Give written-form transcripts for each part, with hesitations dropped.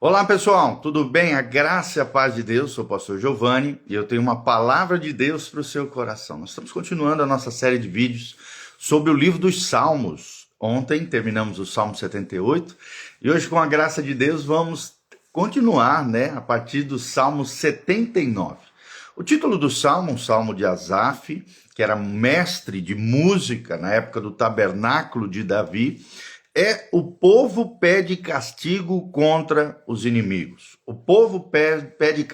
Olá pessoal, tudo bem? A graça e a paz de Deus, sou o pastor Giovanni e eu tenho uma palavra de Deus para o seu coração. Nós estamos continuando a nossa série de vídeos sobre o livro dos Salmos. Ontem terminamos o Salmo 78 e hoje, com a graça de Deus, vamos continuar, a partir do Salmo 79. O título do Salmo, um salmo de Asaf, que era mestre de música na época do tabernáculo de Davi, é: o povo pede castigo contra os inimigos. O povo pede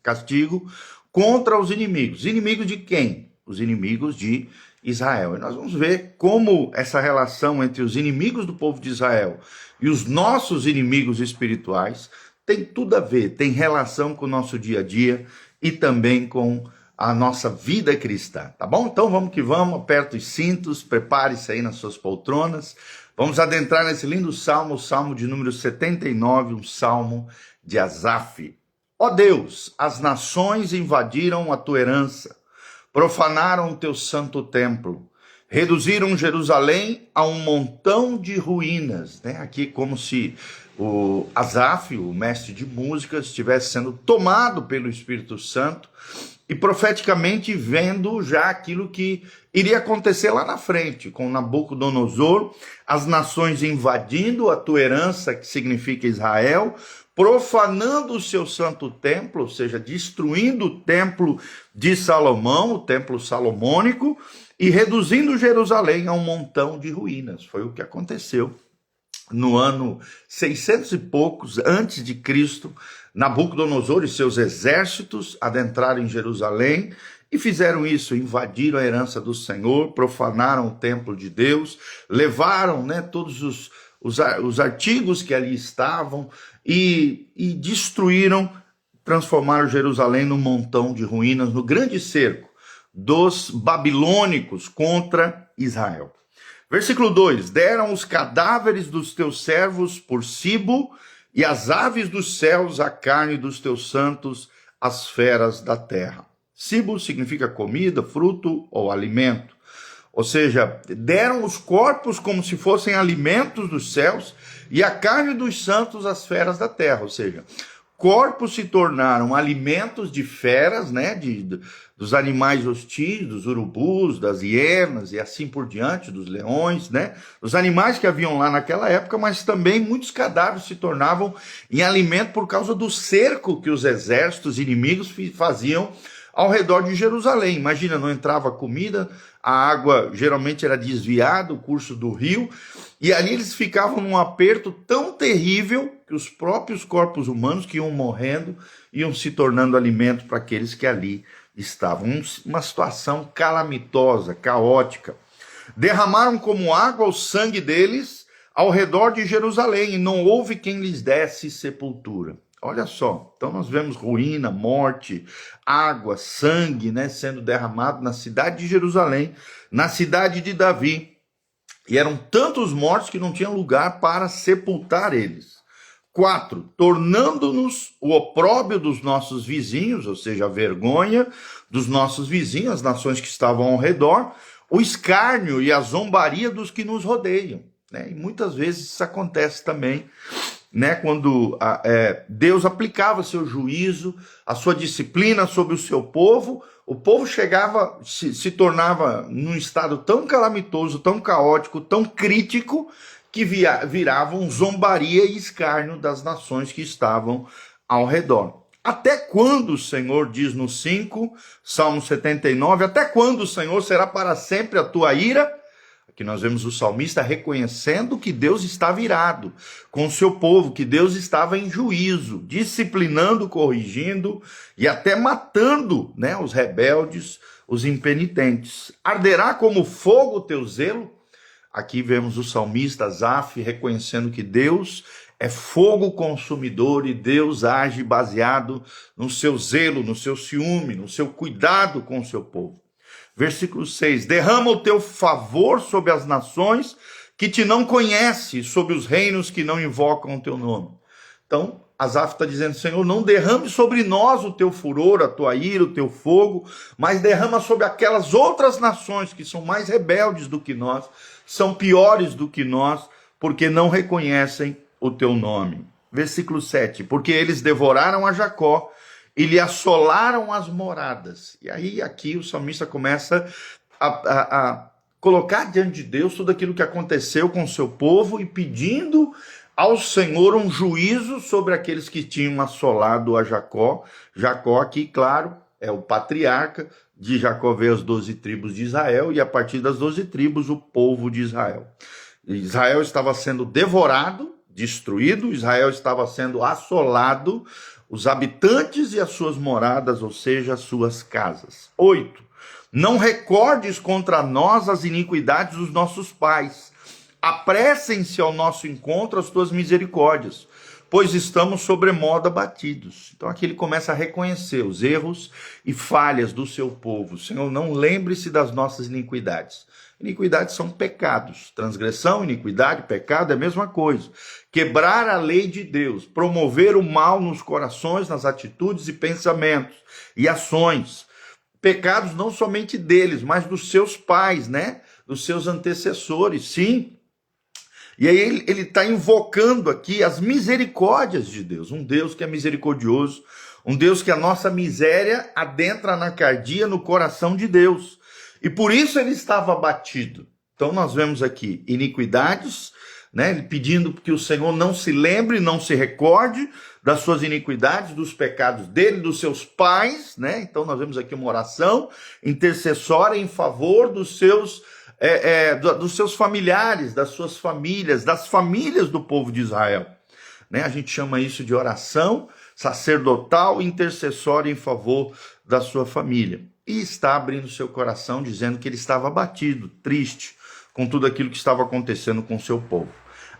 castigo contra os inimigos. Inimigos de quem? Os inimigos de Israel. E nós vamos ver como essa relação entre os inimigos do povo de Israel e os nossos inimigos espirituais tem tudo a ver, tem relação com o nosso dia a dia e também com a nossa vida cristã, tá bom? Então vamos que vamos, aperta os cintos, prepare-se aí nas suas poltronas. Vamos adentrar nesse lindo salmo, o salmo de número 79, um salmo de Asaf. Ó Deus, as nações invadiram a tua herança, profanaram o teu santo templo, reduziram Jerusalém a um montão de ruínas. Aqui como se o Asaf, o mestre de música, estivesse sendo tomado pelo Espírito Santo e profeticamente vendo já aquilo que iria acontecer lá na frente, com Nabucodonosor, as nações invadindo a tua herança, que significa Israel, profanando o seu santo templo, ou seja, destruindo o templo de Salomão, o templo salomônico, e reduzindo Jerusalém a um montão de ruínas. Foi o que aconteceu no ano 600 e poucos antes de Cristo. Nabucodonosor e seus exércitos adentraram em Jerusalém e fizeram isso, invadiram a herança do Senhor, profanaram o templo de Deus, levaram todos os artigos que ali estavam e destruíram, transformaram Jerusalém num montão de ruínas, no grande cerco dos babilônicos contra Israel. Versículo 2: deram os cadáveres dos teus servos por cibo, e as aves dos céus a carne dos teus santos, as feras da terra. Cibo significa comida, fruto ou alimento. Ou seja, deram os corpos como se fossem alimentos dos céus, e a carne dos santos, as feras da terra. Ou seja, corpos se tornaram alimentos de feras, dos animais hostis, dos urubus, das hienas e assim por diante, dos leões, os animais que haviam lá naquela época, mas também muitos cadáveres se tornavam em alimento por causa do cerco que os exércitos inimigos faziam ao redor de Jerusalém. Imagina, não entrava comida, a água geralmente era desviada, o curso do rio, e ali eles ficavam num aperto tão terrível que os próprios corpos humanos que iam morrendo iam se tornando alimento para aqueles que ali estavam. Uma situação calamitosa, caótica. Derramaram como água o sangue deles ao redor de Jerusalém, e não houve quem lhes desse sepultura. Olha só, então nós vemos ruína, morte, água, sangue, sendo derramado na cidade de Jerusalém, na cidade de Davi. E eram tantos mortos que não tinha lugar para sepultar eles. 4, tornando-nos o opróbrio dos nossos vizinhos, ou seja, a vergonha dos nossos vizinhos, as nações que estavam ao redor, o escárnio e a zombaria dos que nos rodeiam. E muitas vezes isso acontece também, quando Deus aplicava seu juízo, a sua disciplina sobre o seu povo, o povo chegava, se tornava num estado tão calamitoso, tão caótico, tão crítico, que viravam zombaria e escárnio das nações que estavam ao redor. Até quando, o Senhor diz no 5, Salmo 79, até quando, Senhor, será para sempre a tua ira? Aqui nós vemos o salmista reconhecendo que Deus estava irado com o seu povo, que Deus estava em juízo, disciplinando, corrigindo e até matando os rebeldes, os impenitentes. Arderá como fogo o teu zelo? Aqui vemos o salmista Asaf reconhecendo que Deus é fogo consumidor e Deus age baseado no seu zelo, no seu ciúme, no seu cuidado com o seu povo. Versículo 6, derrama o teu favor sobre as nações que te não conhecem, sobre os reinos que não invocam o teu nome. Então, Asaf está dizendo: Senhor, não derrame sobre nós o teu furor, a tua ira, o teu fogo, mas derrama sobre aquelas outras nações que são mais rebeldes do que nós, são piores do que nós, porque não reconhecem o teu nome. versículo 7, porque eles devoraram a Jacó e lhe assolaram as moradas. E aí aqui o salmista começa a colocar diante de Deus tudo aquilo que aconteceu com o seu povo e pedindo ao Senhor um juízo sobre aqueles que tinham assolado a Jacó. Jacó aqui, claro, é o patriarca. De Jacó veio as 12 tribos de Israel, e a partir das 12 tribos o povo de Israel. Israel estava sendo devorado, destruído, Israel estava sendo assolado, os habitantes e as suas moradas, ou seja, as suas casas. 8. Não recordes contra nós as iniquidades dos nossos pais. Apressem-se ao nosso encontro as tuas misericórdias, pois estamos sobremodo abatidos. Então aqui ele começa a reconhecer os erros e falhas do seu povo. Senhor, não lembre-se das nossas iniquidades. Iniquidades são pecados. Transgressão, iniquidade, pecado é a mesma coisa. Quebrar a lei de Deus, promover o mal nos corações, nas atitudes e pensamentos e ações. Pecados não somente deles, mas dos seus pais, né? Dos seus antecessores, sim. E aí ele está invocando aqui as misericórdias de Deus, um Deus que é misericordioso, um Deus que a nossa miséria adentra na cardia, no coração de Deus. E por isso ele estava abatido. Então nós vemos aqui iniquidades, né? Ele pedindo que o Senhor não se lembre, não se recorde das suas iniquidades, dos pecados dele, dos seus pais, né? Então nós vemos aqui uma oração intercessória em favor dos seus familiares, das suas famílias, das famílias do povo de Israel. Né? A gente chama isso de oração sacerdotal intercessória em favor da sua família. E está abrindo seu coração, dizendo que ele estava abatido, triste, com tudo aquilo que estava acontecendo com o seu povo.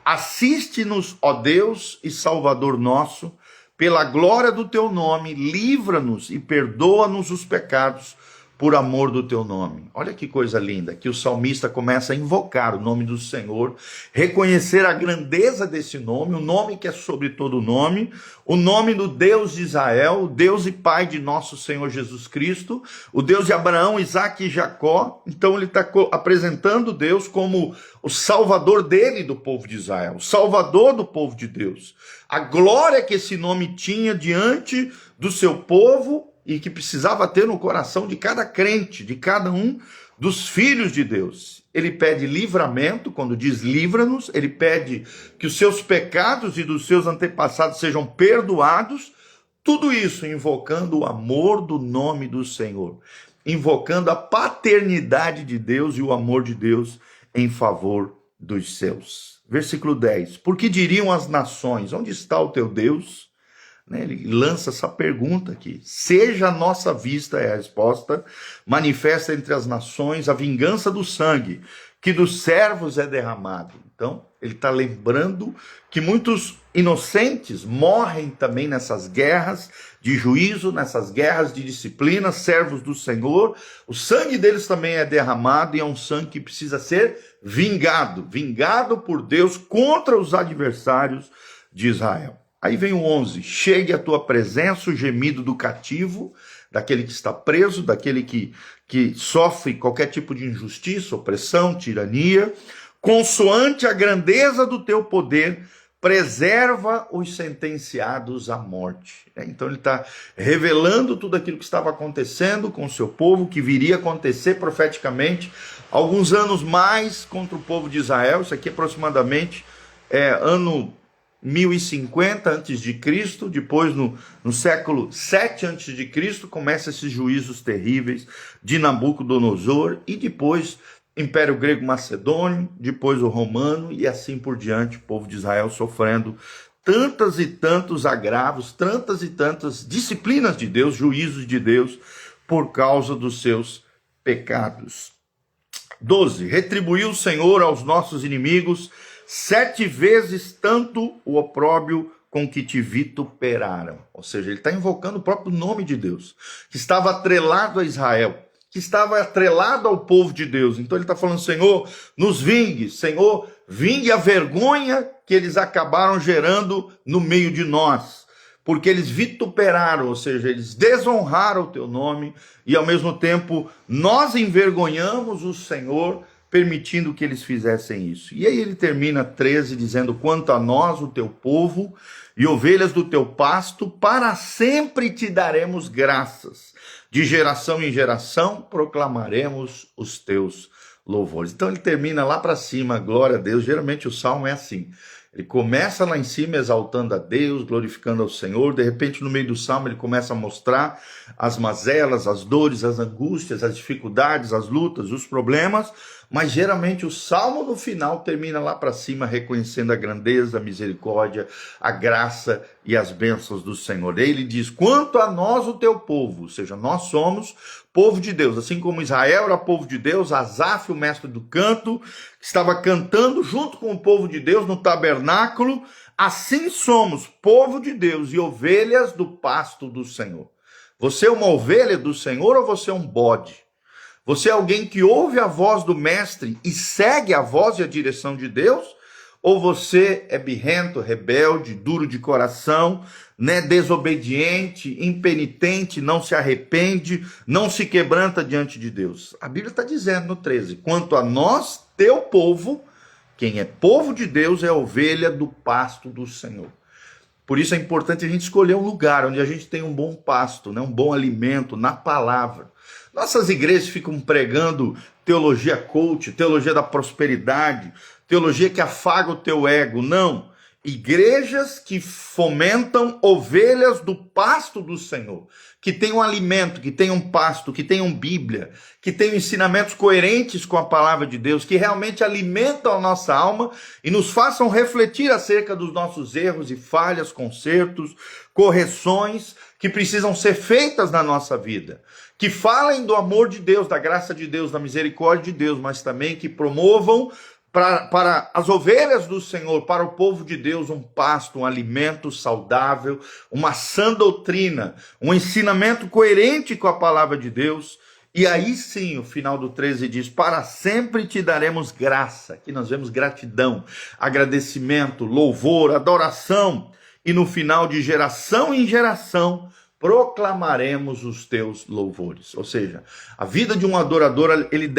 Assiste-nos, ó Deus e Salvador nosso, pela glória do teu nome, livra-nos e perdoa-nos os pecados, por amor do teu nome. Olha que coisa linda, que o salmista começa a invocar o nome do Senhor, reconhecer a grandeza desse nome, o nome que é sobre todo nome, o nome do Deus de Israel, o Deus e Pai de nosso Senhor Jesus Cristo, o Deus de Abraão, Isaque e Jacó. Então ele está apresentando Deus como o salvador dele, do povo de Israel, o salvador do povo de Deus. A glória que esse nome tinha diante do seu povo, e que precisava ter no coração de cada crente, de cada um dos filhos de Deus. Ele pede livramento, quando diz livra-nos, ele pede que os seus pecados e dos seus antepassados sejam perdoados, tudo isso invocando o amor do nome do Senhor, invocando a paternidade de Deus e o amor de Deus em favor dos seus. Versículo 10, porque diriam as nações, onde está o teu Deus? Ele lança essa pergunta aqui. Seja a nossa vista, é a resposta, manifesta entre as nações a vingança do sangue, que dos servos é derramado. Então, ele está lembrando que muitos inocentes morrem também nessas guerras de juízo, nessas guerras de disciplina, servos do Senhor. O sangue deles também é derramado e é um sangue que precisa ser vingado, vingado por Deus contra os adversários de Israel. Aí vem o 11, chegue à tua presença o gemido do cativo, daquele que está preso, daquele que sofre qualquer tipo de injustiça, opressão, tirania, consoante a grandeza do teu poder, preserva os sentenciados à morte. Então ele está revelando tudo aquilo que estava acontecendo com o seu povo, que viria a acontecer profeticamente alguns anos mais contra o povo de Israel. Isso aqui aproximadamente ano 1050 a.C., depois no século 7 a.C., começa esses juízos terríveis de Nabucodonosor, e depois Império Grego Macedônio, depois o Romano, e assim por diante, o povo de Israel sofrendo tantas e tantos agravos, tantas e tantas disciplinas de Deus, juízos de Deus, por causa dos seus pecados. 12. Retribuiu o Senhor aos nossos inimigos 7 vezes tanto o opróbrio com que te vituperaram. Ou seja, ele está invocando o próprio nome de Deus, que estava atrelado a Israel, que estava atrelado ao povo de Deus. Então ele está falando, Senhor, nos vingue, Senhor, vingue a vergonha que eles acabaram gerando no meio de nós, porque eles vituperaram, ou seja, eles desonraram o teu nome, e ao mesmo tempo nós envergonhamos o Senhor permitindo que eles fizessem isso. E aí ele termina 13 dizendo: quanto a nós, o teu povo e ovelhas do teu pasto, para sempre te daremos graças. De geração em geração proclamaremos os teus louvores. Então ele termina lá para cima, glória a Deus. Geralmente o salmo é assim. Ele começa lá em cima exaltando a Deus, glorificando ao Senhor. De repente, no meio do salmo, ele começa a mostrar as mazelas, as dores, as angústias, as dificuldades, as lutas, os problemas. Mas geralmente o salmo no final termina lá para cima, reconhecendo a grandeza, a misericórdia, a graça e as bênçãos do Senhor. Ele diz: quanto a nós, o teu povo, ou seja, nós somos povo de Deus, assim como Israel era povo de Deus, Asaf, o mestre do canto, estava cantando junto com o povo de Deus no tabernáculo, assim somos povo de Deus e ovelhas do pasto do Senhor. Você é uma ovelha do Senhor ou você é um bode? Você é alguém que ouve a voz do mestre e segue a voz e a direção de Deus? Ou você é birrento, rebelde, duro de coração, desobediente, impenitente, não se arrepende, não se quebranta diante de Deus? A Bíblia está dizendo no 13, quanto a nós, teu povo, quem é povo de Deus é ovelha do pasto do Senhor. Por isso é importante a gente escolher um lugar onde a gente tem um bom pasto, um bom alimento na palavra. Nossas igrejas ficam pregando teologia coach, teologia da prosperidade, teologia que afaga o teu ego. Não. Igrejas que fomentam ovelhas do pasto do Senhor, que tenham alimento, que tenham pasto, que tenham Bíblia, que tenham ensinamentos coerentes com a palavra de Deus, que realmente alimentam a nossa alma e nos façam refletir acerca dos nossos erros e falhas, consertos, correções que precisam ser feitas na nossa vida, que falem do amor de Deus, da graça de Deus, da misericórdia de Deus, mas também que promovam para as ovelhas do Senhor, para o povo de Deus, um pasto, um alimento saudável, uma sã doutrina, um ensinamento coerente com a palavra de Deus. E aí sim, o final do 13 diz: para sempre te daremos graça. Aqui nós vemos gratidão, agradecimento, louvor, adoração. E no final, de geração em geração, proclamaremos os teus louvores. Ou seja, a vida de um adorador,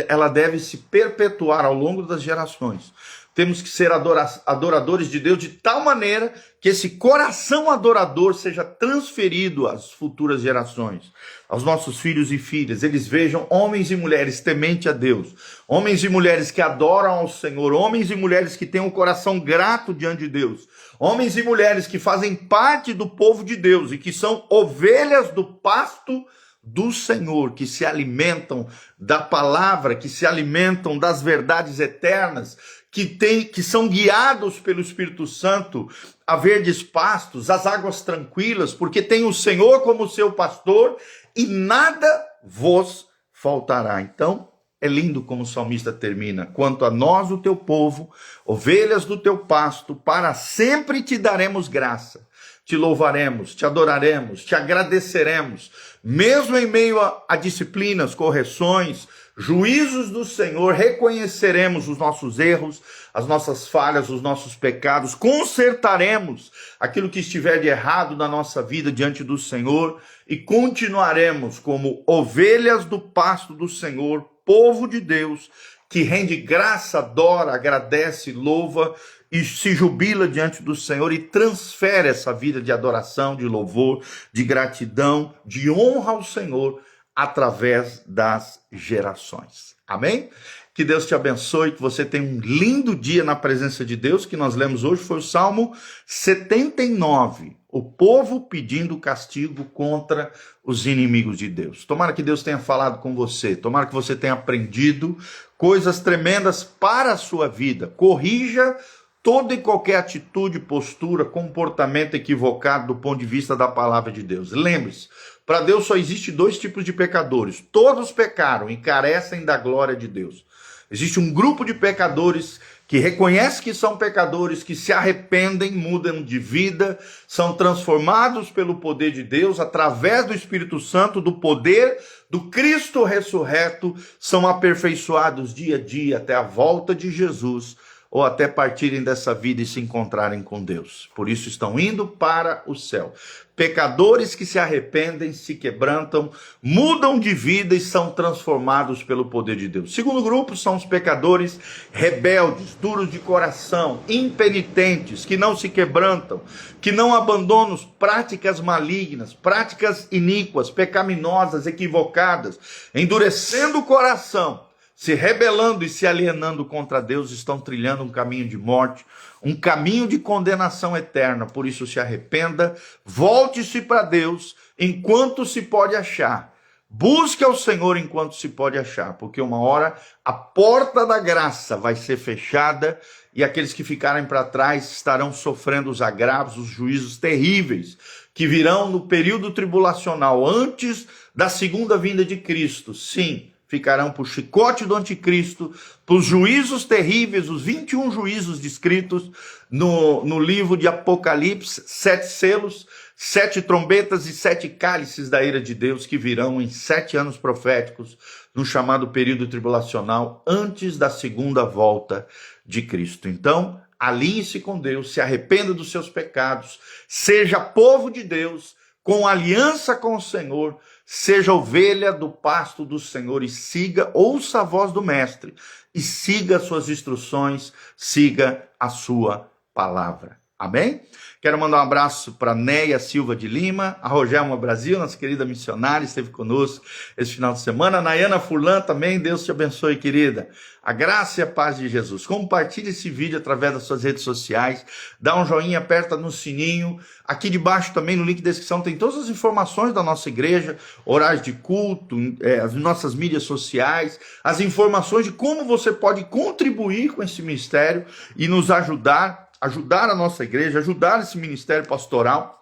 ela deve se perpetuar ao longo das gerações. Temos que ser adoradores de Deus de tal maneira que esse coração adorador seja transferido às futuras gerações, aos nossos filhos e filhas. Eles vejam homens e mulheres temente a Deus, homens e mulheres que adoram ao Senhor, homens e mulheres que têm um coração grato diante de Deus, homens e mulheres que fazem parte do povo de Deus e que são ovelhas do pasto do Senhor, que se alimentam da palavra, que se alimentam das verdades eternas, que são guiados pelo Espírito Santo a verdes pastos, às águas tranquilas, porque tem o Senhor como seu pastor e nada vos faltará. Então, é lindo como o salmista termina: quanto a nós, o teu povo, ovelhas do teu pasto, para sempre te daremos graça. Te louvaremos, te adoraremos, te agradeceremos, mesmo em meio a disciplinas, correções, juízos do Senhor, reconheceremos os nossos erros, as nossas falhas, os nossos pecados, consertaremos aquilo que estiver de errado na nossa vida diante do Senhor e continuaremos como ovelhas do pasto do Senhor, povo de Deus, que rende graça, adora, agradece, louva e se jubila diante do Senhor e transfere essa vida de adoração, de louvor, de gratidão, de honra ao Senhor através das gerações. Amém? Que Deus te abençoe, que você tenha um lindo dia na presença de Deus. Que nós lemos hoje foi o Salmo 79, o povo pedindo castigo contra os inimigos de Deus. Tomara que Deus tenha falado com você, tomara que você tenha aprendido coisas tremendas para a sua vida. Corrija toda e qualquer atitude, postura, comportamento equivocado do ponto de vista da palavra de Deus. Lembre-se, para Deus só existe dois tipos de pecadores. Todos pecaram e carecem da glória de Deus. Existe um grupo de pecadores que reconhecem que são pecadores, que se arrependem, mudam de vida, são transformados pelo poder de Deus, através do Espírito Santo, do poder do Cristo ressurreto, são aperfeiçoados dia a dia até a volta de Jesus, ou até partirem dessa vida e se encontrarem com Deus. Por isso estão indo para o céu. Pecadores que se arrependem, se quebrantam, mudam de vida e são transformados pelo poder de Deus. Segundo grupo são os pecadores rebeldes, duros de coração, impenitentes, que não se quebrantam, que não abandonam práticas malignas, práticas iníquas, pecaminosas, equivocadas, endurecendo o coração, se rebelando e se alienando contra Deus, estão trilhando um caminho de morte, um caminho de condenação eterna. Por isso se arrependa, volte-se para Deus enquanto se pode achar. Busque ao Senhor enquanto se pode achar, porque uma hora a porta da graça vai ser fechada e aqueles que ficarem para trás estarão sofrendo os agravos, os juízos terríveis que virão no período tribulacional antes da segunda vinda de Cristo. Sim, ficarão para o chicote do anticristo, para os juízos terríveis, os 21 juízos descritos no livro de Apocalipse, 7 selos, 7 trombetas e 7 cálices da ira de Deus que virão em 7 anos proféticos, no chamado período tribulacional, antes da segunda volta de Cristo. Então, alinhe-se com Deus, se arrependa dos seus pecados, seja povo de Deus, com aliança com o Senhor, seja ovelha do pasto do Senhor e siga, ouça a voz do Mestre e siga as suas instruções, siga a sua palavra. Amém? Quero mandar um abraço para Neia Silva de Lima, a Rogelma Brasil, nossa querida missionária, esteve conosco esse final de semana. A Nayana Furlan também, Deus te abençoe, querida. A graça e a paz de Jesus. Compartilhe esse vídeo através das suas redes sociais, dá um joinha, aperta no sininho. Aqui debaixo também, no link de descrição, tem todas as informações da nossa igreja, horários de culto, as nossas mídias sociais, as informações de como você pode contribuir com esse ministério e nos ajudar a nossa igreja, ajudar esse ministério pastoral.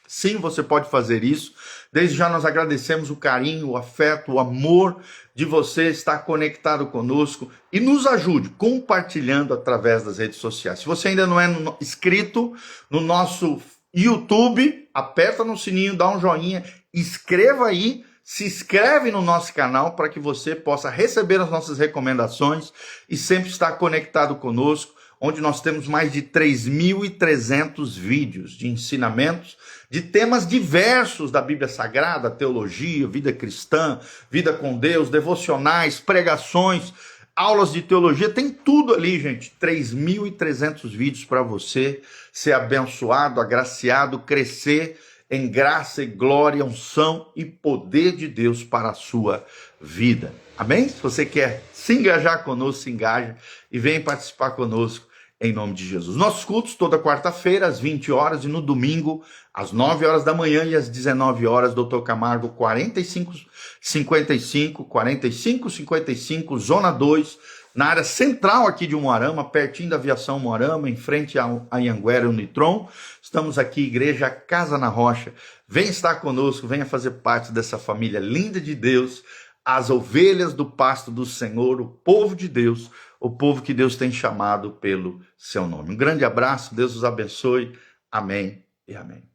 Sim, você pode fazer isso. Desde já nós agradecemos o carinho, o afeto, o amor de você estar conectado conosco e nos ajude compartilhando através das redes sociais. Se você ainda não é inscrito no nosso YouTube, aperta no sininho, dá um joinha, inscreva aí, se inscreve no nosso canal para que você possa receber as nossas recomendações e sempre estar conectado conosco, onde nós temos mais de 3.300 vídeos de ensinamentos de temas diversos da Bíblia Sagrada, teologia, vida cristã, vida com Deus, devocionais, pregações, aulas de teologia, tem tudo ali, gente. 3.300 vídeos para você ser abençoado, agraciado, crescer em graça e glória, unção e poder de Deus para a sua vida. Amém? Se você quer se engajar conosco, se engaja e vem participar conosco. Em nome de Jesus. Nossos cultos toda quarta-feira às 20 horas e no domingo às 9 horas da manhã e às 19 horas, Dr. Camargo 4555, Zona 2, na área central aqui de Umuarama, pertinho da Aviação Umuarama, em frente a Anhanguera e Unitron. Estamos aqui, Igreja Casa na Rocha. Venha estar conosco, venha fazer parte dessa família linda de Deus, as ovelhas do pasto do Senhor, o povo de Deus, o povo que Deus tem chamado pelo seu nome. Um grande abraço, Deus os abençoe. Amém e amém.